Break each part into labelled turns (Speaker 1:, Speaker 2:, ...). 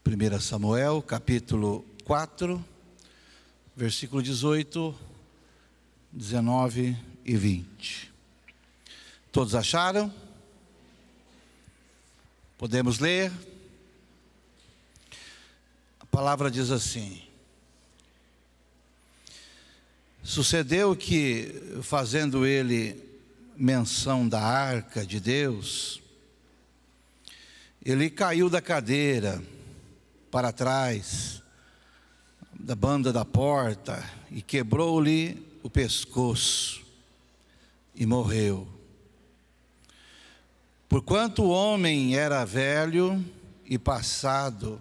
Speaker 1: 1 Samuel, capítulo 4, versículo 18, 19 e 20. Todos acharam? Podemos ler? A palavra diz assim: sucedeu que, fazendo ele menção da arca de Deus, ele caiu da cadeira para trás da banda da porta e quebrou-lhe o pescoço e morreu. Porquanto o homem era velho e passado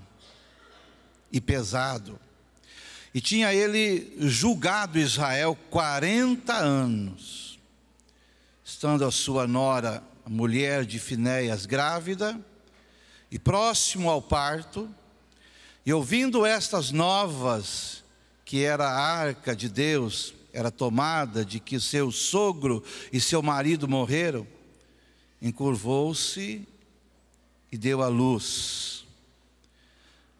Speaker 1: e pesado, e tinha ele julgado Israel 40 anos, estando a sua nora, a mulher de Finéias, grávida e próximo ao parto, e ouvindo estas novas, que era a arca de Deus, era tomada, de que seu sogro e seu marido morreram, encurvou-se e deu à luz,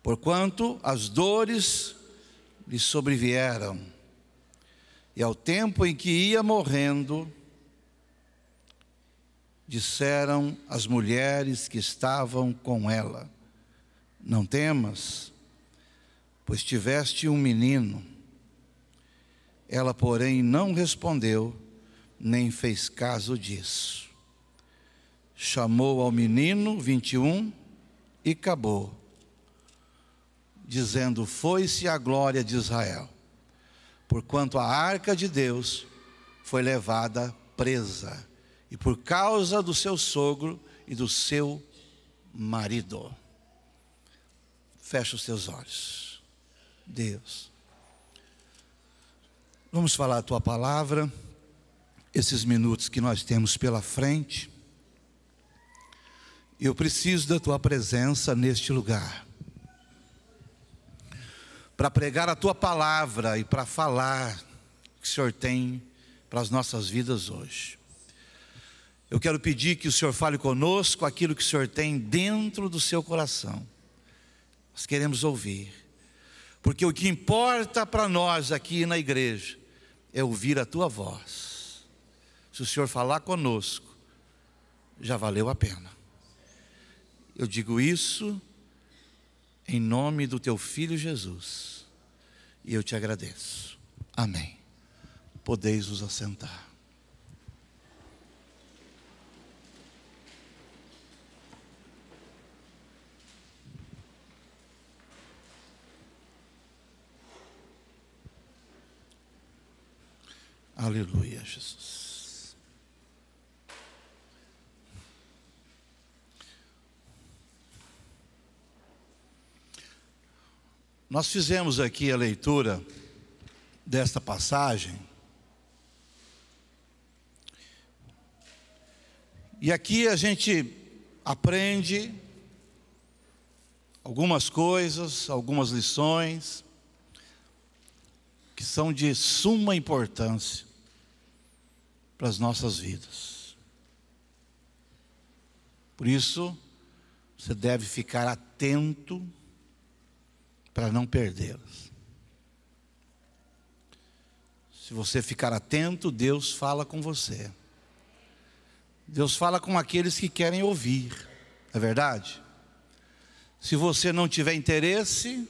Speaker 1: porquanto as dores lhe sobrevieram, e ao tempo em que ia morrendo, disseram as mulheres que estavam com ela: não temas, pois tiveste um menino. Ela, porém, não respondeu, nem fez caso disso. Chamou ao menino, 21, e acabou, dizendo: foi-se a glória de Israel, porquanto a arca de Deus foi levada presa, e por causa do seu sogro e do seu marido. Fecha os teus olhos. Deus, vamos falar a tua palavra, esses minutos que nós temos pela frente. Eu preciso da tua presença neste lugar, para pregar a tua palavra e para falar o que o Senhor tem para as nossas vidas hoje. Eu quero pedir que o Senhor fale conosco aquilo que o Senhor tem dentro do seu coração. Nós queremos ouvir, porque o que importa para nós aqui na igreja é ouvir a tua voz. Se o Senhor falar conosco, já valeu a pena. Eu digo isso em nome do teu Filho Jesus, e eu te agradeço. Amém. Podeis vos assentar. Aleluia, Jesus. Nós fizemos aqui a leitura desta passagem, e aqui a gente aprende algumas coisas, algumas lições que são de suma importância para as nossas vidas. Por isso, você deve ficar atento para não perdê-las. Se você ficar atento, Deus fala com você. Deus fala com aqueles que querem ouvir, é verdade? Se você não tiver interesse,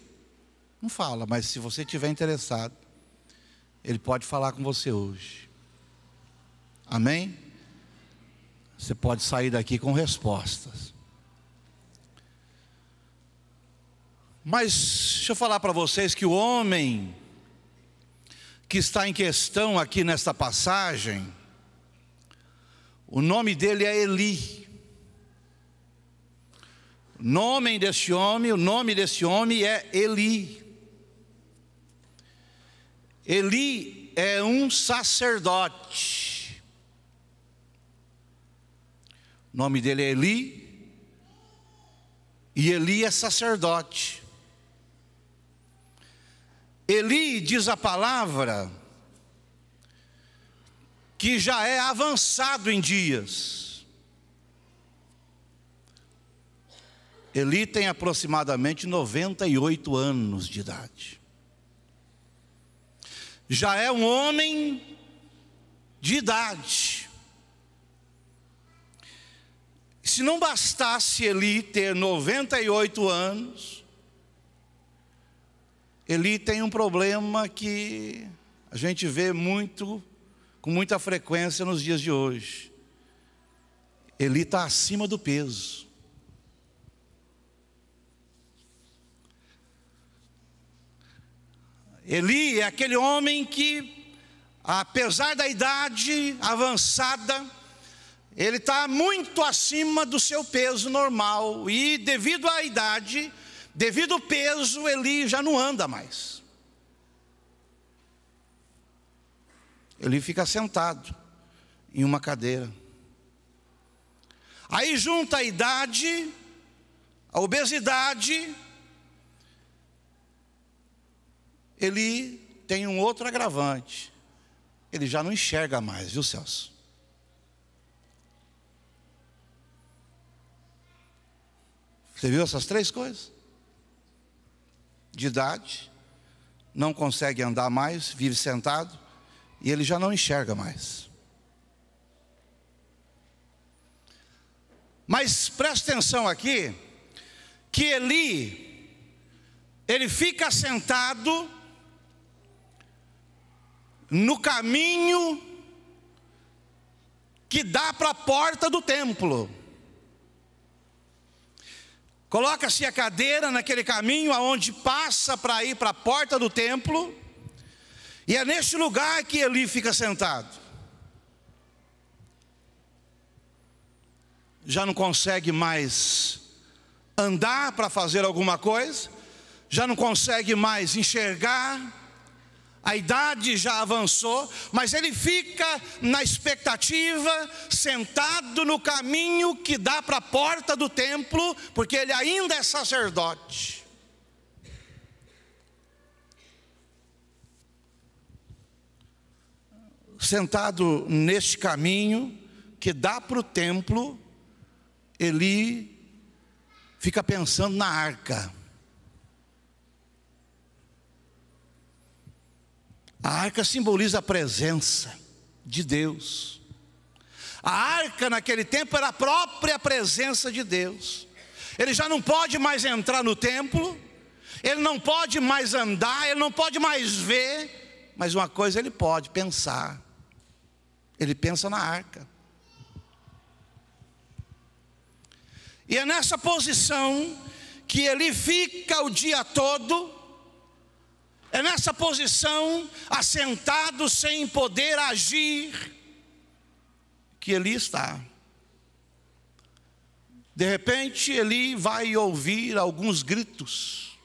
Speaker 1: não fala, mas se você tiver interessado, Ele pode falar com você hoje. Amém? Você pode sair daqui com respostas. Mas deixa eu falar para vocês que o homem que está em questão aqui nesta passagem, o nome dele é Eli. O nome desse homem é Eli. Eli é um sacerdote. O nome dele é Eli, e Eli é sacerdote. Eli, diz a palavra, que já é avançado em dias. Eli tem aproximadamente 98 anos de idade. Já é um homem de idade. Se não bastasse Eli ter 98 anos, Eli tem um problema que a gente vê com muita frequência nos dias de hoje. Eli está acima do peso. Eli é aquele homem que, apesar da idade avançada, ele está muito acima do seu peso normal. E devido à idade, devido ao peso, Eli já não anda mais. Eli fica sentado em uma cadeira. Aí junta a idade, a obesidade. Ele tem um outro agravante. Ele já não enxerga mais, viu, Celso? Você viu essas três coisas? De idade, não consegue andar mais, vive sentado, e ele já não enxerga mais. Mas presta atenção aqui, que ele fica sentado no caminho que dá para a porta do templo. Coloca-se a cadeira naquele caminho aonde passa para ir para a porta do templo, e é neste lugar que Eli fica sentado. Já não consegue mais andar para fazer alguma coisa, já não consegue mais enxergar, a idade já avançou, mas ele fica na expectativa, sentado no caminho que dá para a porta do templo, porque ele ainda é sacerdote. Sentado neste caminho que dá para o templo, Eli fica pensando na arca. A arca simboliza a presença de Deus. A arca naquele tempo era a própria presença de Deus. Ele já não pode mais entrar no templo, ele não pode mais andar, ele não pode mais ver, mas uma coisa ele pode pensar. Ele pensa na arca. E é nessa posição que ele fica o dia todo. É nessa posição, assentado sem poder agir, que Eli está. De repente, Eli vai ouvir alguns gritos.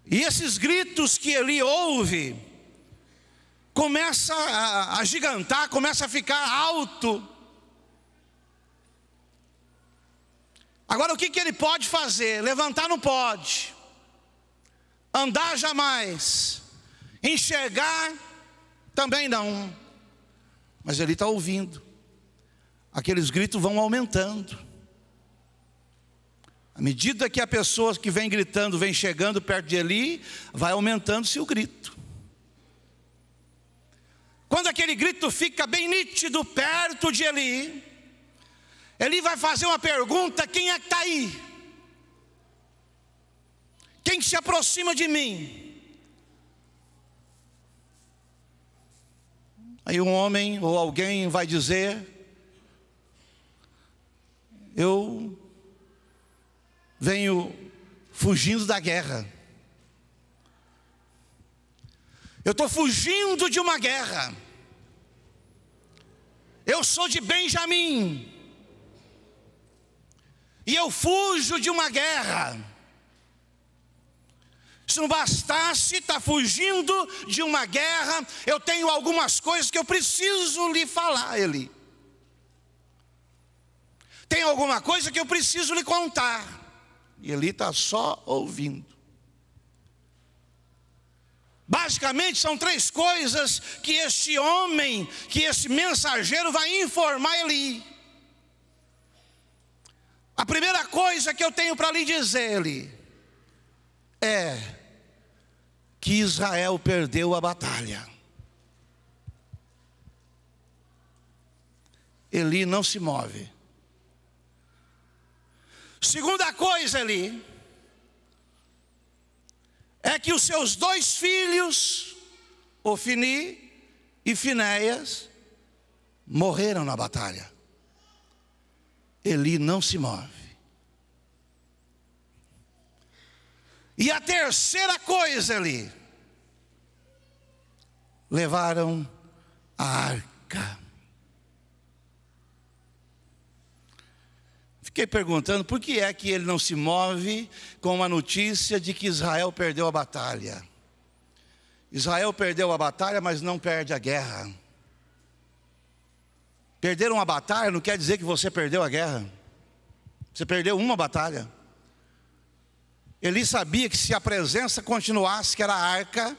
Speaker 1: E esses gritos que Eli ouve, começa a agigantar, começa a ficar alto. Agora o que ele pode fazer? Levantar não pode, andar jamais, enxergar também não. Mas ele está ouvindo, aqueles gritos vão aumentando. À medida que a pessoa que vem gritando, vem chegando perto de Eli, vai aumentando-se o grito. Quando aquele grito fica bem nítido perto de Eli, Eli vai fazer uma pergunta: quem é que está aí? Quem se aproxima de mim? Aí um homem ou alguém vai dizer: eu venho fugindo da guerra. Eu estou fugindo de uma guerra. Eu sou de Benjamim. E eu fujo de uma guerra. Se não bastasse estar fugindo de uma guerra, eu tenho algumas coisas que eu preciso lhe falar, Eli. Tem alguma coisa que eu preciso lhe contar. E Eli está só ouvindo. Basicamente são três coisas que este homem, que esse mensageiro vai informar Eli. A primeira coisa que eu tenho para lhe dizer, Eli, é que Israel perdeu a batalha. Eli não se move. Segunda coisa, Eli, é que os seus dois filhos, Ofni e Finéias, morreram na batalha. Eli não se move. E a terceira coisa, Eli, levaram a arca. Fiquei perguntando por que é que ele não se move com a notícia de que Israel perdeu a batalha. Israel perdeu a batalha, mas não perde a guerra. Perder uma batalha não quer dizer que você perdeu a guerra. Você perdeu uma batalha. Eli sabia que se a presença continuasse, que era a arca,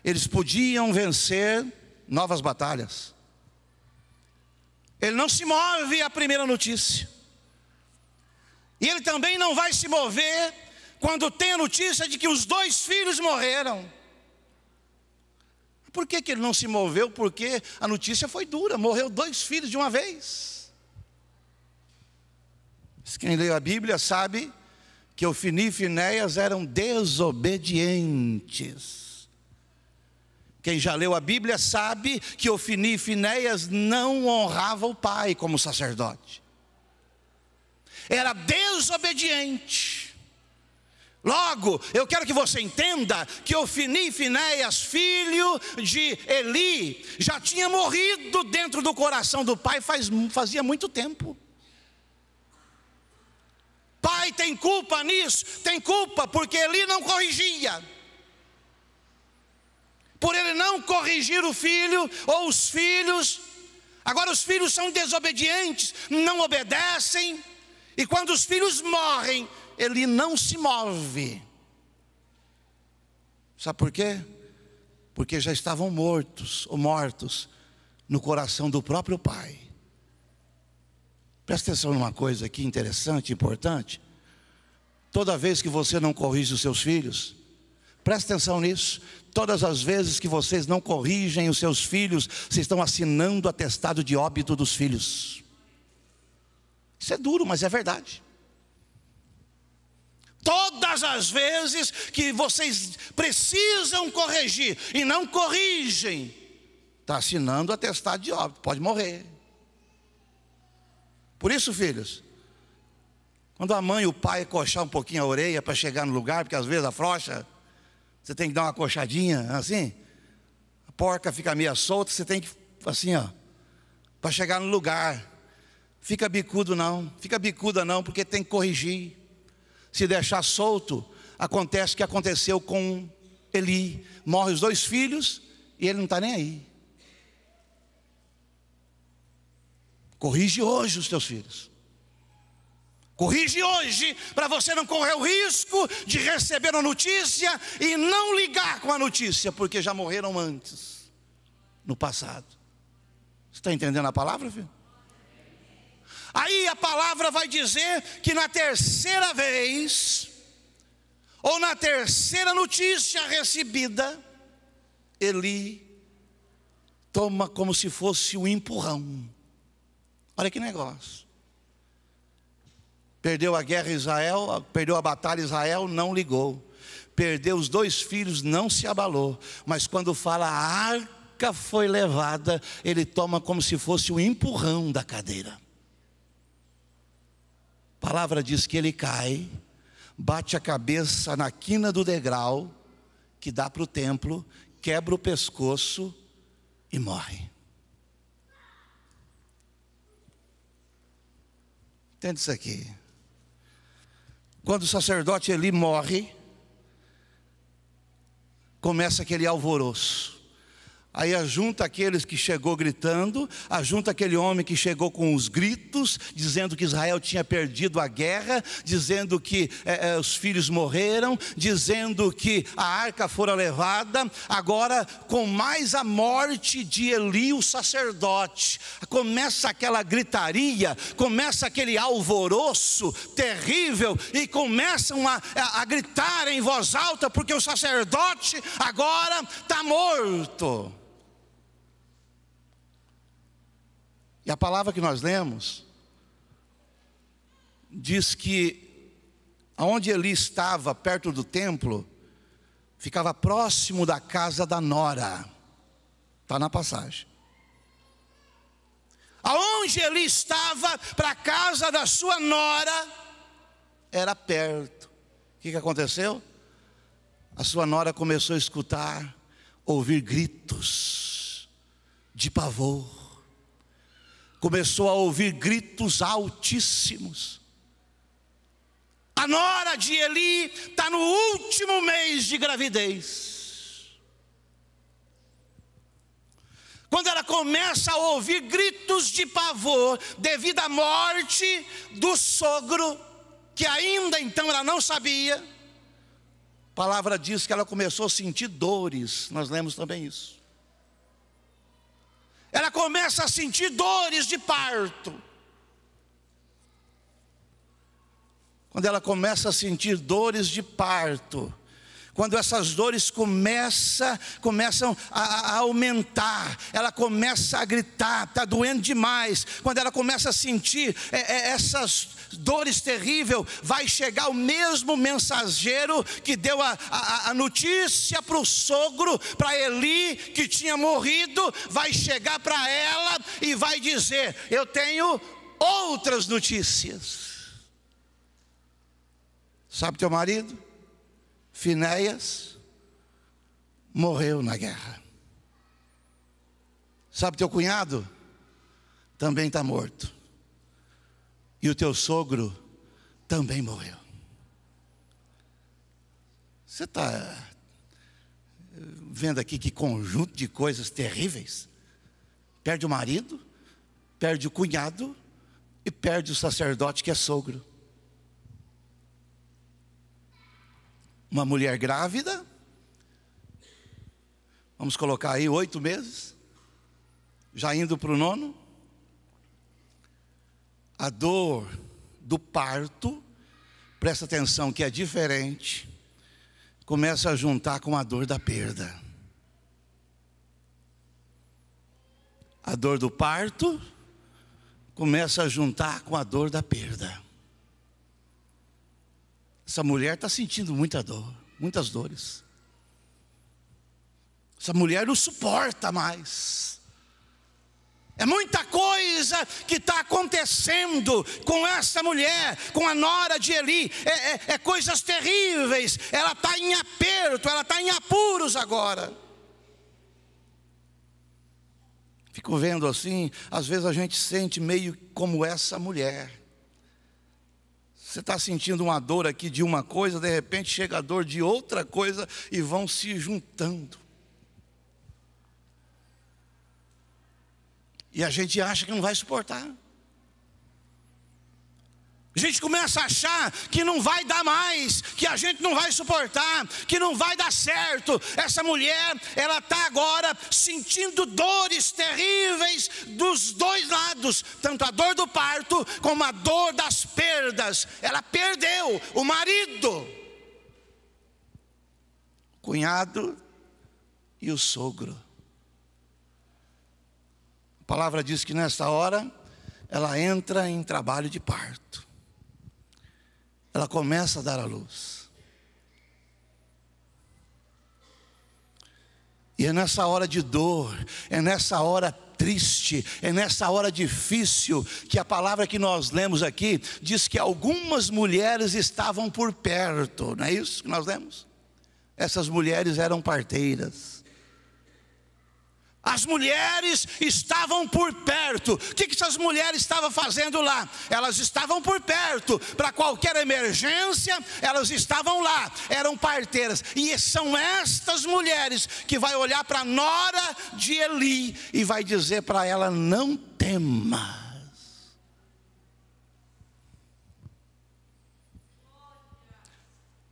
Speaker 1: eles podiam vencer novas batalhas. Ele não se move à primeira notícia. E ele também não vai se mover quando tem a notícia de que os dois filhos morreram. Por que ele não se moveu? Porque a notícia foi dura, morreu dois filhos de uma vez. Quem leu a Bíblia sabe que Ofni e Finéias eram desobedientes. Quem já leu a Bíblia sabe que Ofni e Finéias não honravam o pai como sacerdote. Era desobediente. Logo, eu quero que você entenda que Ofni e Finéias, filho de Eli, já tinha morrido dentro do coração do pai fazia muito tempo. Pai tem culpa nisso? Tem culpa porque Eli não corrigia. Por ele não corrigir o filho ou os filhos, agora os filhos são desobedientes, não obedecem, e quando os filhos morrem, Eli não se move. Sabe por quê? Porque já estavam mortos no coração do próprio pai. Presta atenção numa coisa aqui interessante, importante. Toda vez que você não corrige os seus filhos, presta atenção nisso. Todas as vezes que vocês não corrigem os seus filhos, vocês estão assinando o atestado de óbito dos filhos. Isso é duro, mas é verdade. Todas as vezes que vocês precisam corrigir e não corrigem, está assinando o atestado de óbito, pode morrer. Por isso, filhos, quando a mãe e o pai coxar um pouquinho a orelha para chegar no lugar, porque às vezes afrouxa, você tem que dar uma coxadinha assim, a porca fica meio solta, você tem que, assim ó, para chegar no lugar. Fica bicuda não, porque tem que corrigir. Se deixar solto, acontece o que aconteceu com Eli. Morre os dois filhos e ele não está nem aí. Corrige hoje os teus filhos. Corrige hoje, para você não correr o risco de receber a notícia e não ligar com a notícia, porque já morreram antes, no passado. Você está entendendo a palavra, filho? Aí a palavra vai dizer que na terceira vez, ou na terceira notícia recebida, Eli toma como se fosse um empurrão. Olha que negócio. Perdeu a guerra Israel, perdeu a batalha Israel, não ligou. Perdeu os dois filhos, não se abalou. Mas quando fala a arca foi levada, ele toma como se fosse um empurrão da cadeira. A palavra diz que ele cai, bate a cabeça na quina do degrau que dá para o templo, quebra o pescoço e morre. Entende isso aqui? Quando o sacerdote Eli morre, começa aquele alvoroço. Aí ajunta aqueles que chegou gritando, ajunta aquele homem que chegou com os gritos, dizendo que Israel tinha perdido a guerra, dizendo que os filhos morreram, dizendo que a arca fora levada. Agora, com mais a morte de Eli, o sacerdote, começa aquela gritaria, começa aquele alvoroço terrível, e começam a gritar em voz alta, porque o sacerdote agora está morto. E a palavra que nós lemos diz que aonde Eli estava, perto do templo, ficava próximo da casa da nora. Está na passagem. Aonde Eli estava, para a casa da sua nora, era perto. O que aconteceu? A sua nora começou a escutar, ouvir gritos de pavor. Começou a ouvir gritos altíssimos. A nora de Eli está no último mês de gravidez. Quando ela começa a ouvir gritos de pavor, devido à morte do sogro, que ainda então ela não sabia, a palavra diz que ela começou a sentir dores. Nós lemos também isso. Ela começa a sentir dores de parto. Quando ela começa a sentir dores de parto, quando essas dores começam a aumentar, ela começa a gritar, está doendo demais. Quando ela começa a sentir essas dores terríveis, vai chegar o mesmo mensageiro que deu a notícia para o sogro, para Eli, que tinha morrido. Vai chegar para ela e vai dizer: eu tenho outras notícias. Sabe teu marido? Finéias morreu na guerra. Sabe teu cunhado? Também está morto. E o teu sogro também morreu. Você está vendo aqui que conjunto de coisas terríveis? Perde o marido, perde o cunhado e perde o sacerdote que é sogro. Uma mulher grávida, vamos colocar aí 8 meses, já indo para o 9º. A dor do parto, presta atenção que é diferente, começa a juntar com a dor da perda. A dor do parto começa a juntar com a dor da perda. Essa mulher está sentindo muita dor, muitas dores. Essa mulher não suporta mais. É muita coisa que está acontecendo com essa mulher, com a nora de Eli. É coisas terríveis. Ela está em aperto, ela está em apuros agora. Fico vendo assim, às vezes a gente sente meio como essa mulher. Você está sentindo uma dor aqui de uma coisa, de repente chega a dor de outra coisa e vão se juntando. E a gente acha que não vai suportar. A gente começa a achar que não vai dar mais, que a gente não vai suportar, que não vai dar certo. Essa mulher, ela está agora sentindo dores terríveis dos dois lados, tanto a dor do parto como a dor das perdas. Ela perdeu o marido, o cunhado e o sogro. A palavra diz que nessa hora ela entra em trabalho de parto. Ela começa a dar à luz. E é nessa hora de dor, é nessa hora triste, é nessa hora difícil, que a palavra que nós lemos aqui diz que algumas mulheres estavam por perto. Não é isso que nós lemos? Essas mulheres eram parteiras. As mulheres estavam por perto. O que essas mulheres estavam fazendo lá? Elas estavam por perto. Para qualquer emergência, elas estavam lá. Eram parteiras. E são estas mulheres que vai olhar para a nora de Eli e vai dizer para ela: não temas.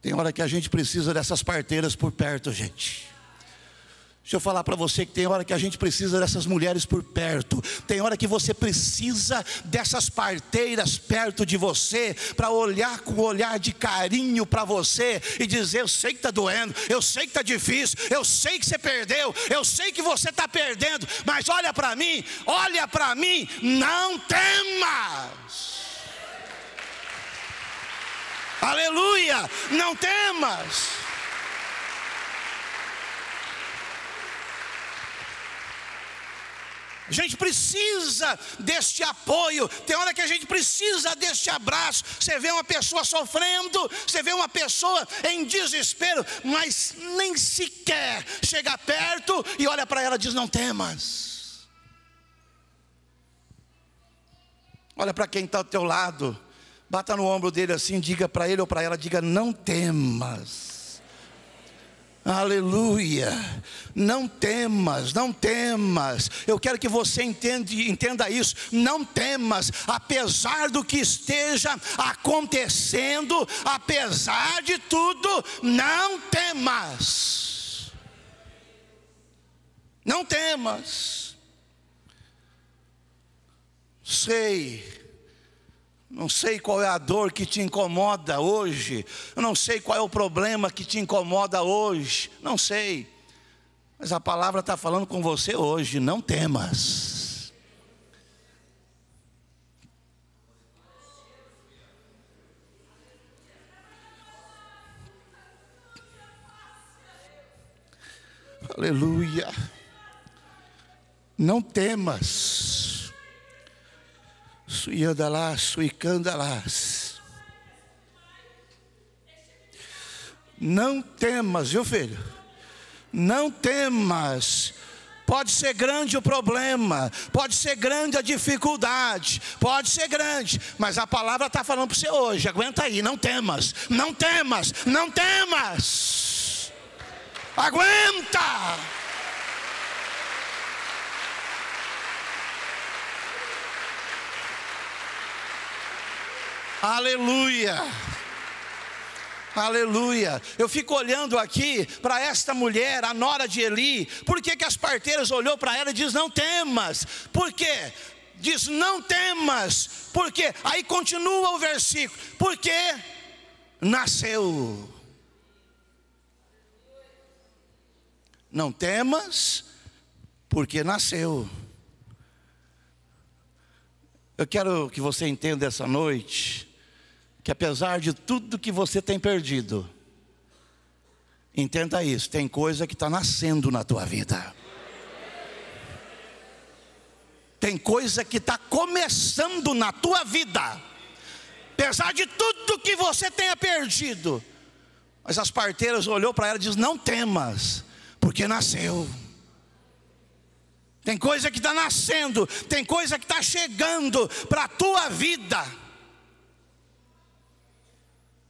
Speaker 1: Tem hora que a gente precisa dessas parteiras por perto, gente. Deixa eu falar para você que tem hora que a gente precisa dessas mulheres por perto. Tem hora que você precisa dessas parteiras perto de você, para olhar com um olhar de carinho para você e dizer: eu sei que está doendo, eu sei que está difícil, eu sei que você perdeu, eu sei que você está perdendo, mas olha para mim, não temas. Aleluia, não temas. A gente precisa deste apoio. Tem hora que a gente precisa deste abraço. Você vê uma pessoa sofrendo, você vê uma pessoa em desespero, mas nem sequer chega perto e olha para ela e diz: não temas. Olha para quem está ao teu lado, bata no ombro dele assim, diga para ele ou para ela, diga: não temas. Aleluia, não temas, não temas. Eu quero que você entenda isso. Não temas, apesar do que esteja acontecendo, apesar de tudo, não temas. Não temas. Não sei qual é a dor que te incomoda hoje. Eu não sei qual é o problema que te incomoda hoje. Não sei. Mas a palavra está falando com você hoje. Não temas. Aleluia. Não temas. Suiandalás, suicandalás. Não temas, viu, filho? Não temas. Pode ser grande o problema, pode ser grande a dificuldade, pode ser grande, mas a palavra está falando para você hoje. Aguenta aí, não temas, não temas, não temas. Aguenta. Aleluia, aleluia. Eu fico olhando aqui para esta mulher, a nora de Eli. Por que as parteiras olhou para ela e diz: não temas? Por quê? Diz: não temas. Por quê? Aí continua o versículo: porque nasceu. Não temas, porque nasceu. Eu quero que você entenda essa noite que apesar de tudo que você tem perdido, entenda isso, tem coisa que está nascendo na tua vida. Tem coisa que está começando na tua vida. Apesar de tudo que você tenha perdido. Mas as parteiras olhou para ela e diz: não temas, porque nasceu. Tem coisa que está nascendo, tem coisa que está chegando para a tua vida.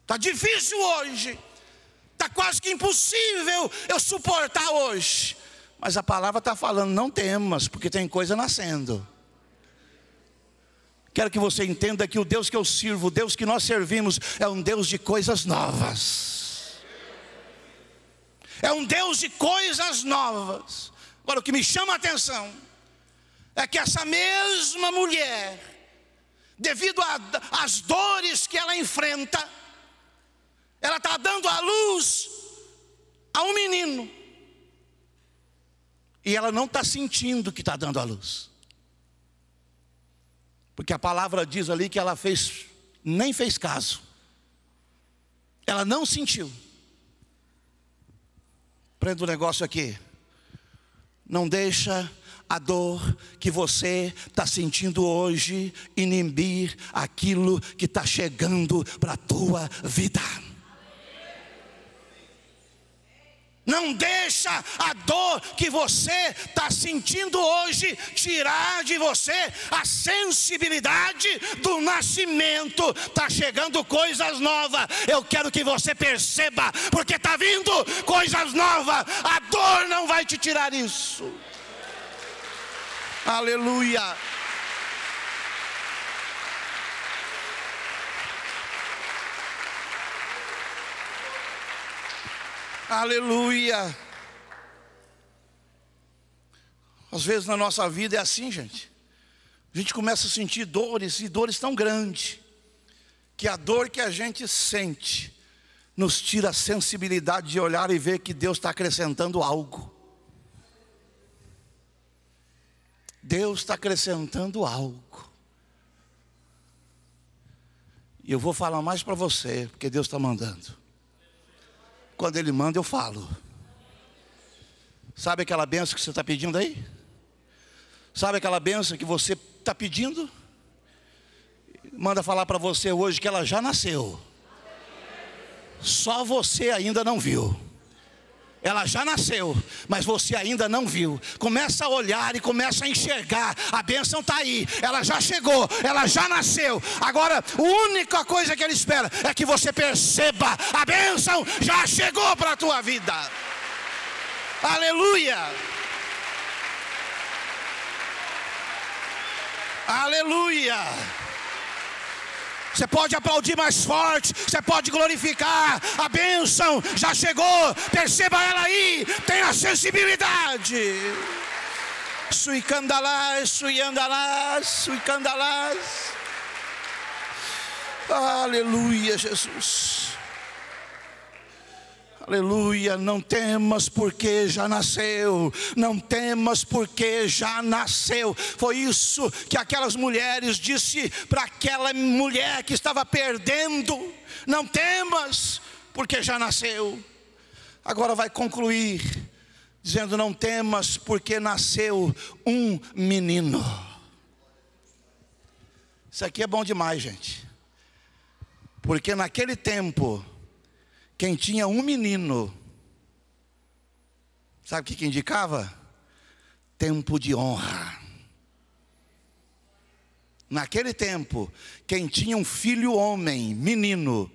Speaker 1: Está difícil hoje, está quase que impossível eu suportar hoje. Mas a palavra está falando: não temas, porque tem coisa nascendo. Quero que você entenda que o Deus que eu sirvo, o Deus que nós servimos, é um Deus de coisas novas. É um Deus de coisas novas. Agora, o que me chama a atenção é que essa mesma mulher, devido às dores que ela enfrenta, ela está dando à luz a um menino, e ela não está sentindo que está dando à luz, porque a palavra diz ali que ela nem fez caso, ela não sentiu. Prenda o negócio aqui. Não deixa a dor que você está sentindo hoje inibir aquilo que está chegando para a tua vida. Não deixa a dor que você está sentindo hoje tirar de você a sensibilidade do nascimento. Está chegando coisas novas. Eu quero que você perceba, porque está vindo coisas novas. A dor não vai te tirar isso. Aleluia. Aleluia. Às vezes na nossa vida é assim, gente. A gente começa a sentir dores, e dores tão grandes, que a dor que a gente sente nos tira a sensibilidade de olhar e ver que Deus está acrescentando algo. Deus está acrescentando algo. E eu vou falar mais para você, porque Deus está mandando. Quando Ele manda, eu falo. Sabe aquela bênção que você está pedindo aí? Sabe aquela bênção que você está pedindo? Manda falar para você hoje que ela já nasceu. Só você ainda não viu. Ela já nasceu, mas você ainda não viu. Começa a olhar e começa a enxergar. A bênção está aí, ela já chegou, ela já nasceu. Agora, a única coisa que Ele espera é que você perceba: a bênção já chegou para a tua vida. Aleluia. Aleluia. Você pode aplaudir mais forte, você pode glorificar. A bênção já chegou, perceba ela aí, tenha sensibilidade. Sui candalás, sui andalás, sui candalás. Aleluia, Jesus. Aleluia. Não temas, porque já nasceu. Não temas, porque já nasceu. Foi isso que aquelas mulheres disse para aquela mulher que estava perdendo. Não temas, porque já nasceu. Agora vai concluir dizendo: não temas, porque nasceu um menino. Isso aqui é bom demais, gente. Porque naquele tempo, quem tinha um menino, sabe o que indicava? Tempo de honra. Naquele tempo, quem tinha um filho homem, menino,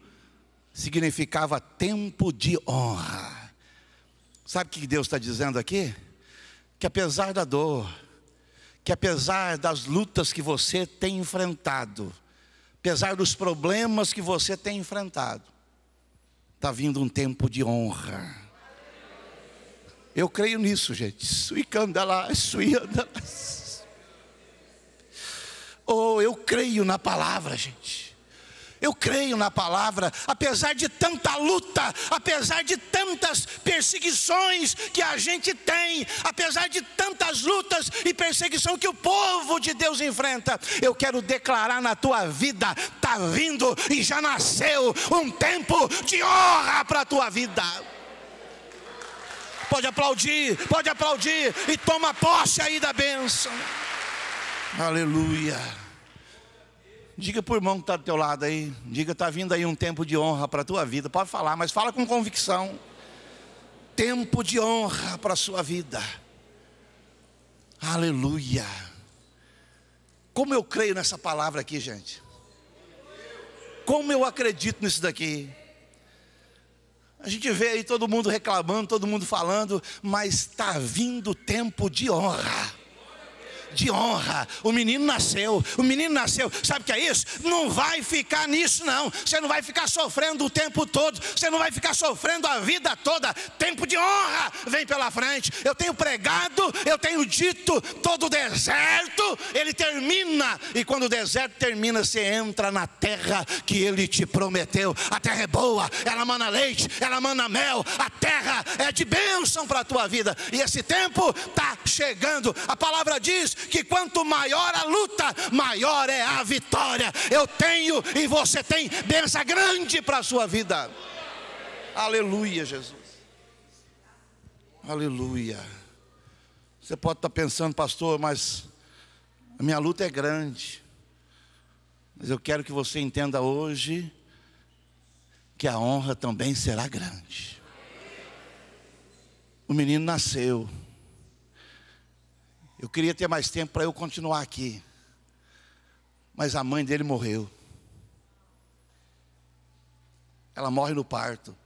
Speaker 1: significava tempo de honra. Sabe o que Deus está dizendo aqui? Que apesar da dor, que apesar das lutas que você tem enfrentado, apesar dos problemas que você tem enfrentado, está vindo um tempo de honra. Eu creio nisso, gente. Oh, eu creio na palavra, gente. Eu creio na palavra. Apesar de tanta luta, apesar de tantas perseguições que a gente tem, apesar de tantas lutas e perseguição que o povo de Deus enfrenta, eu quero declarar na tua vida: está vindo e já nasceu um tempo de honra para a tua vida. Pode aplaudir e toma posse aí da bênção. Aleluia. Diga para o irmão que está do teu lado aí, diga: está vindo aí um tempo de honra para a tua vida. Pode falar, mas fala com convicção. Tempo de honra para a sua vida. Aleluia. Como eu creio nessa palavra aqui, gente. Como eu acredito nisso daqui. A gente vê aí todo mundo reclamando, todo mundo falando, mas está vindo tempo de honra. De honra. O menino nasceu. Sabe o que é isso? Não vai ficar nisso não. Você não vai ficar sofrendo o tempo todo. Você não vai ficar sofrendo a vida toda. Tempo de honra vem pela frente. Eu tenho pregado, eu tenho dito: todo deserto ele termina. E quando o deserto termina, você entra na terra que Ele te prometeu. A terra é boa, ela mana leite, ela mana mel. A terra é de bênção para a tua vida. E esse tempo está chegando. A palavra diz que quanto maior a luta, maior é a vitória. Eu tenho e você tem bênção grande para a sua vida. Aleluia, Jesus. Aleluia. Você pode estar pensando: pastor, mas a minha luta é grande. Mas eu quero que você entenda hoje que a honra também será grande. O menino nasceu. Eu queria ter mais tempo para eu continuar aqui, mas a mãe dele morreu. Ela morre no parto.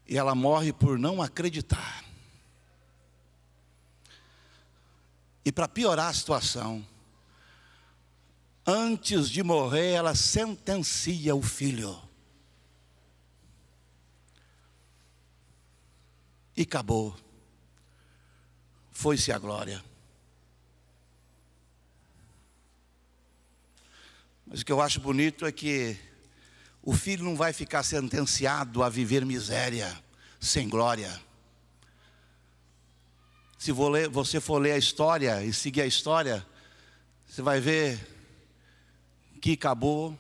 Speaker 1: E ela morre por não acreditar. E para piorar a situação, antes de morrer, ela sentencia o filho. E acabou. Foi-se a glória. Mas o que eu acho bonito é que o filho não vai ficar sentenciado a viver miséria, sem glória. Se você for ler a história e seguir a história, você vai ver que acabou,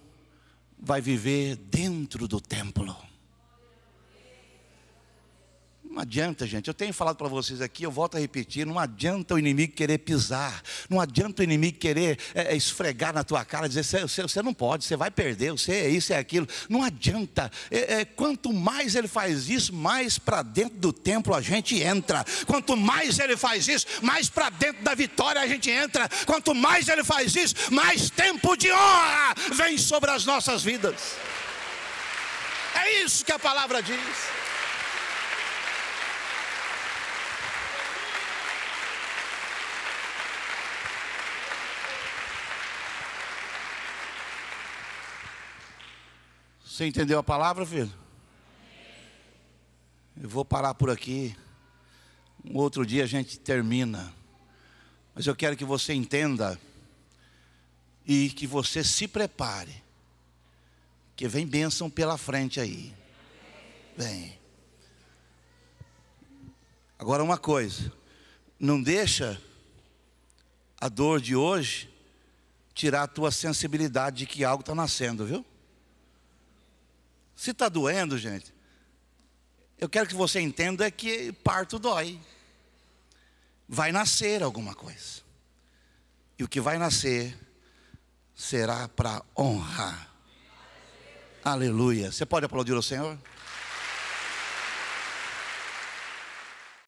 Speaker 1: vai viver dentro do templo. Não adianta, gente, eu tenho falado para vocês aqui, eu volto a repetir, não adianta o inimigo querer pisar, não adianta o inimigo querer esfregar na tua cara, dizer, você não pode, você vai perder, você é isso, é aquilo, não adianta. Quanto mais ele faz isso, mais para dentro do templo a gente entra. Quanto mais ele faz isso, mais para dentro da vitória a gente entra. Quanto mais ele faz isso, mais tempo de honra vem sobre as nossas vidas. É isso que a palavra diz. Você entendeu a palavra, filho? Eu vou parar por aqui. Um outro dia a gente termina. Mas eu quero que você entenda e que você se prepare, que vem bênção pela frente aí. Vem. Agora uma coisa, não deixa a dor de hoje tirar a tua sensibilidade de que algo está nascendo, viu? Se está doendo, gente, eu quero que você entenda que parto dói. Vai nascer alguma coisa. E o que vai nascer será para honra. Aleluia. Você pode aplaudir o Senhor?